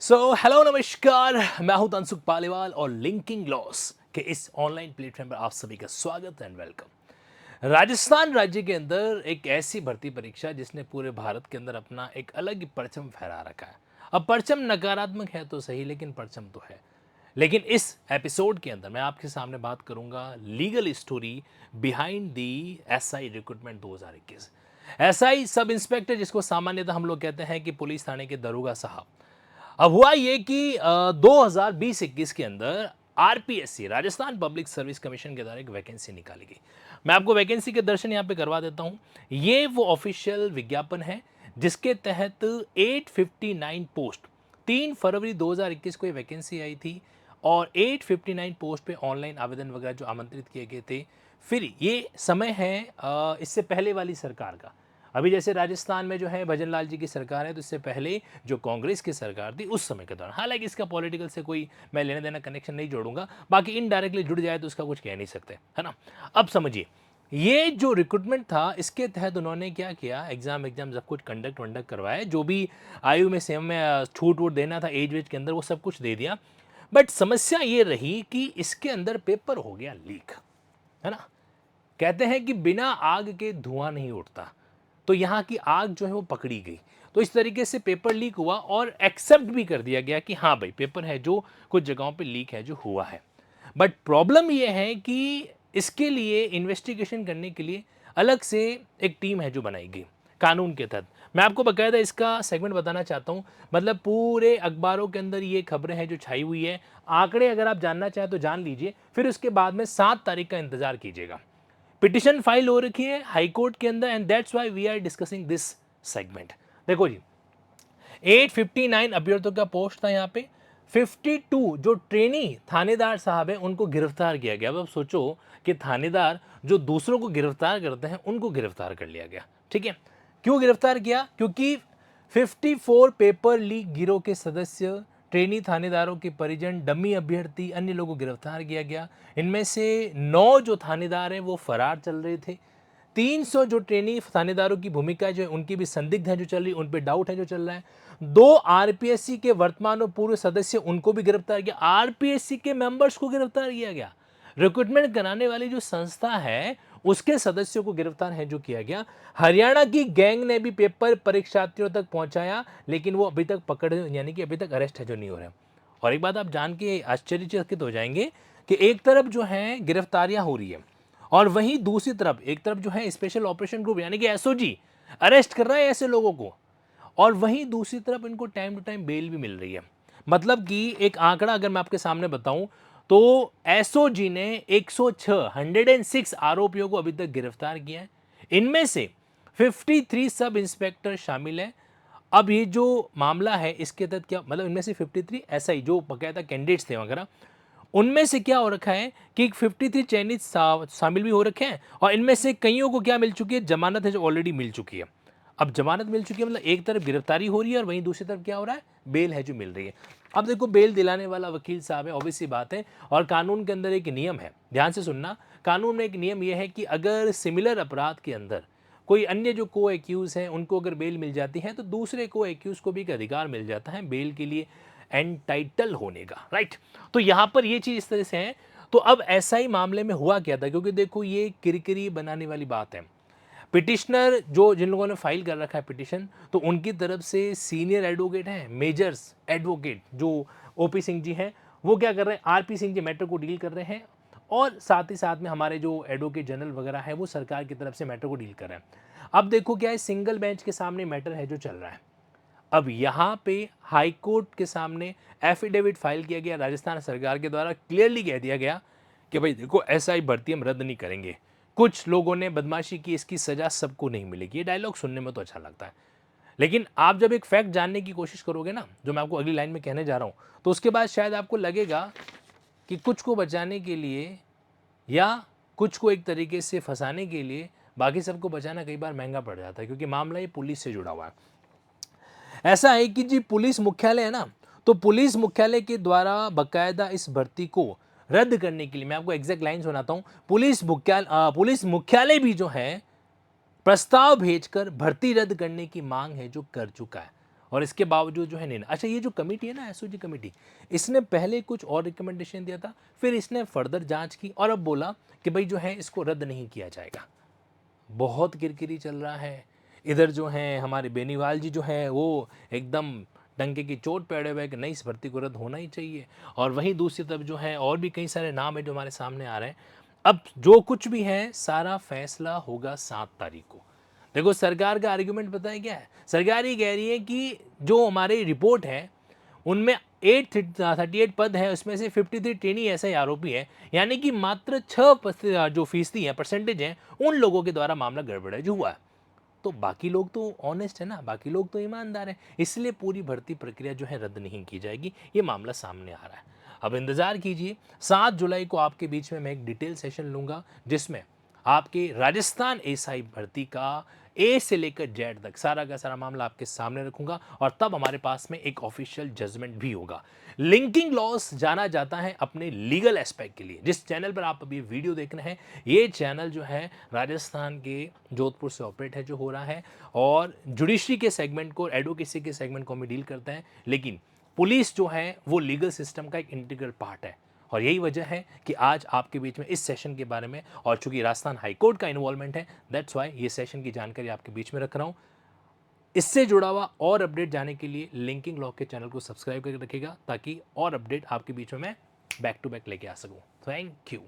Hello नमस्कार। मैं हूं तनसुख पालीवाल और लिंकिंग लॉस के इस ऑनलाइन प्लेटफॉर्म पर आप सभी का स्वागत एंड वेलकम। राजस्थान राज्य के अंदर एक ऐसी भर्ती परीक्षा जिसने पूरे भारत के अंदर अपना एक अलग ही परचम फहरा रखा है। अब परचम नकारात्मक है तो सही, लेकिन परचम तो है। लेकिन इस एपिसोड के अंदर मैं आपके सामने बात करूंगा legal story behind the SI recruitment 2021। SI sub inspector, जिसको सामान्यतः हम लोग कहते हैं कि पुलिस थाने के दरोगा साहब। अब हुआ ये कि 2020-21 के अंदर RPSC Rajasthan public service commission के द्वारा एक वैकेंसी निकाली गई। मैं आपको वैकेंसी के दर्शन यहाँ पे करवा देता हूँ। ये वो ऑफिशियल विज्ञापन है जिसके तहत 859 पोस्ट 3 फरवरी 2021 को ये वैकेंसी आई थी और 859 पोस्ट पे ऑनलाइन आवेदन वगैरह जो आमंत्रित किए गए थे। फिर ये समय है इससे पहले वाली सरकार का। अभी जैसे राजस्थान में जो है भजन लाल जी की सरकार है, तो इससे पहले जो कांग्रेस की सरकार थी उस समय के दौरान, हालांकि इसका पॉलिटिकल से कोई मैं लेना देना कनेक्शन नहीं जोड़ूंगा, बाकी इनडायरेक्टली जुड़ जाए तो उसका कुछ कह नहीं सकते, है ना। अब समझिए, ये जो रिक्रूटमेंट था इसके तहत उन्होंने क्या किया, एग्जाम सब कुछ कंडक्ट वंडक्ट करवाया, जो भी आयु में सेम में छूट वूट देना था एज वेज के अंदर वो सब कुछ दे दिया। बट समस्या ये रही कि इसके अंदर पेपर हो गया लीक, है ना। कहते हैं कि बिना आग के धुआं नहीं उठता, तो यहाँ की आग जो है वो पकड़ी गई। तो इस तरीके से पेपर लीक हुआ और एक्सेप्ट भी कर दिया गया कि हाँ भाई पेपर है जो कुछ जगहों पे लीक है जो हुआ है। बट प्रॉब्लम ये है कि इसके लिए इन्वेस्टिगेशन करने के लिए अलग से एक टीम है जो बनाई गई कानून के तहत। मैं आपको बकायदा इसका सेगमेंट बताना चाहता हूँ, मतलब पूरे अखबारों के अंदर ये खबरें हैं जो छाई हुई है। आंकड़े अगर आप जानना चाहें तो जान लीजिए, फिर उसके बाद में 7 तारीख का इंतजार कीजिएगा। पिटिशन फाइल हो रखी है हाई कोर्ट के अंदर and that's why we are discussing this segment. देखो जी, 859 अभ्यर्थियों का पोस्ट था यहाँ पे। 52 जो ट्रेनी थानेदार साहब हैं उनको गिरफ्तार किया गया। अब आप सोचो कि थानेदार जो दूसरों को गिरफ्तार करते हैं उनको गिरफ्तार कर लिया गया। ठीक है, क्यों गिरफ्तार किया? क्योंकि 54 पेपर लीक गिरोह के सदस्य, ट्रेनी थानेदारों के परिजन, डमी अभ्यर्थी, अन्य लोगों को गिरफ्तार किया गया। इनमें से 9 जो थानेदार हैं वो फरार चल रहे थे। 300 जो ट्रेनी थानेदारों की भूमिका जो है उनकी भी संदिग्ध है जो चल रही, उन पे डाउट है जो चल रहा है। 2 आरपीएससी के वर्तमान और पूर्व सदस्य, उनको भी गिरफ्तार किया। आरपीएससी के मेंबर्स को गिरफ्तार किया गया। रिक्रूटमेंट कराने वाली जो संस्था है उसके सदस्यों को गिरफ्तार है जो किया गया। हरियाणा की गैंग ने भी पेपर परीक्षार्थियों तक पहुंचाया, लेकिन वो अभी तक पकड़ यानी कि अभी तक अरेस्ट है जो नहीं हो रहे। और एक बात आप जान के आश्चर्यचकित हो जाएंगे कि एक तरफ जो है गिरफ्तारियां हो रही है और वहीं दूसरी तरफ एक तरफ जो है स्पेशल ऑपरेशन ग्रुप यानी कि एसओजी अरेस्ट कर रहा है ऐसे लोगों को, और वहीं दूसरी तरफ इनको टाइम टू टाइम बेल भी मिल रही है। मतलब कि एक आंकड़ा अगर मैं आपके सामने बताऊं तो एसओजी ने 106 आरोपियों को अभी तक गिरफ्तार किया है। इनमें से 53 सब इंस्पेक्टर शामिल है। अब ये जो मामला है इसके तहत क्या मतलब, इनमें से 53 एसआई जो बकायदा कैंडिडेट्स थे वगैरह, उनमें से क्या हो रखा है कि 53 चयनित शामिल भी हो रखे हैं और इनमें से कईयों को क्या मिल चुकी है, जमानत है जो ऑलरेडी मिल चुकी है। अब जमानत मिल चुकी है मतलब एक तरफ गिरफ्तारी हो रही है और वहीं दूसरी तरफ क्या हो रहा है, बेल है जो मिल रही है। अब देखो, बेल दिलाने वाला वकील साहब है, ऑब्वियस सी बात है। और कानून के अंदर एक नियम है, ध्यान से सुनना, कानून में एक नियम यह है कि अगर सिमिलर अपराध के अंदर कोई अन्य जो को एक्यूज हैं उनको अगर बेल मिल जाती है तो दूसरे को एक्यूज को भी एक अधिकार मिल जाता है बेल के लिए एंटाइटल होने का, राइट। तो यहां पर ये चीज इस तरह से है। तो अब ऐसा ही मामले में हुआ क्या था, क्योंकि देखो ये किरकिरी बनाने वाली बात है। पिटिशनर जो जिन लोगों ने फाइल कर रखा है पिटिशन, तो उनकी तरफ से सीनियर एडवोकेट हैं, मेजर्स एडवोकेट जो ओपी सिंह जी हैं, वो क्या कर रहे हैं, आरपी सिंह जी मैटर को डील कर रहे हैं। और साथ ही साथ में हमारे जो एडवोकेट जनरल वगैरह है वो सरकार की तरफ से मैटर को डील कर रहे हैं। अब देखो क्या है, सिंगल बेंच के सामने मैटर है जो चल रहा है। अब यहाँ पे हाई कोर्ट के सामने एफिडेविट फाइल किया गया राजस्थान सरकार के द्वारा, क्लियरली कह दिया गया कि भाई देखो एसआई भर्ती हम रद्द नहीं करेंगे, कुछ लोगों ने बदमाशी की, इसकी सजा सबको नहीं मिलेगी। ये डायलॉग सुनने में तो अच्छा लगता है, लेकिन आप जब एक फैक्ट जानने की कोशिश करोगे ना, जो मैं आपको अगली लाइन में कहने जा रहा हूँ, तो उसके बाद शायद आपको लगेगा कि कुछ को बचाने के लिए या कुछ को एक तरीके से फंसाने के लिए बाकी सबको बचाना कई बार महंगा पड़ जाता है, क्योंकि मामला ये पुलिस से जुड़ा हुआ है। ऐसा है कि जी पुलिस मुख्यालय है ना, तो पुलिस मुख्यालय के द्वारा बकायदा इस भर्ती को रद्द करने के लिए, मैं आपको एग्जैक्ट लाइन सुनाता हूं, पुलिस मुख्यालय भी जो है प्रस्ताव भेजकर भर्ती रद्द करने की मांग है जो कर चुका है। और इसके बावजूद जो है नहीं। अच्छा, ये जो कमेटी है ना, एसओजी कमेटी, इसने पहले कुछ और रिकमेंडेशन दिया था, फिर इसने फर्दर जांच की और अब बोला कि भाई जो है इसको रद्द नहीं किया जाएगा। बहुत किरकिरी चल रहा है। इधर जो है हमारे बेनीवाल जी जो है वो एकदम डंके की चोट पे अड़े हुए कि नहीं, इस भर्ती को रद्द होना ही चाहिए। और वहीं दूसरी तरफ जो है और भी कई सारे नाम है जो हमारे सामने आ रहे हैं। अब जो कुछ भी है सारा फैसला होगा 7 तारीख को। देखो, सरकार का आर्ग्यूमेंट पता है क्या है? सरकार ये कह रही है कि जो हमारी रिपोर्ट है उनमें 838 पद है, उसमें से 53 ट्रेनी ऐसे आरोपी है, यानी कि मात्र 6 जो फीसदी है, परसेंटेज है, उन लोगों के द्वारा मामला गड़बड़ जो हुआ है। तो बाकी लोग तो ऑनेस्ट है ना, बाकी लोग तो ईमानदार हैं, इसलिए पूरी भर्ती प्रक्रिया जो है रद्द नहीं की जाएगी। ये मामला सामने आ रहा है। अब इंतजार कीजिए, 7 जुलाई को आपके बीच में मैं एक डिटेल सेशन लूंगा जिसमें आपके राजस्थान एसआई भर्ती का ए से लेकर जेड तक सारा का सारा मामला आपके सामने रखूंगा और तब हमारे पास में एक ऑफिशियल जजमेंट भी होगा। लिंकिंग लॉस जाना जाता है अपने लीगल एस्पेक्ट के लिए। जिस चैनल पर आप अभी वीडियो देख रहे हैं, ये चैनल जो है राजस्थान के जोधपुर से ऑपरेट है जो हो रहा है, और जुडिशरी के सेगमेंट को, एडवोकेसी के सेगमेंट को हम डील करते हैं, लेकिन पुलिस जो है वो लीगल सिस्टम का एक इंटीग्रल पार्ट है। और यही वजह है कि आज आपके बीच में इस सेशन के बारे में, और चूंकि राजस्थान हाईकोर्ट का इन्वॉल्वमेंट है, दैट्स वाई ये सेशन की जानकारी आपके बीच में रख रहा हूं। इससे जुड़ा हुआ और अपडेट जाने के लिए लिंकिंग लॉ के चैनल को सब्सक्राइब करके रखिएगा, ताकि और अपडेट आपके बीच में मैं बैक टू बैक लेके आ सकूं। Thank you.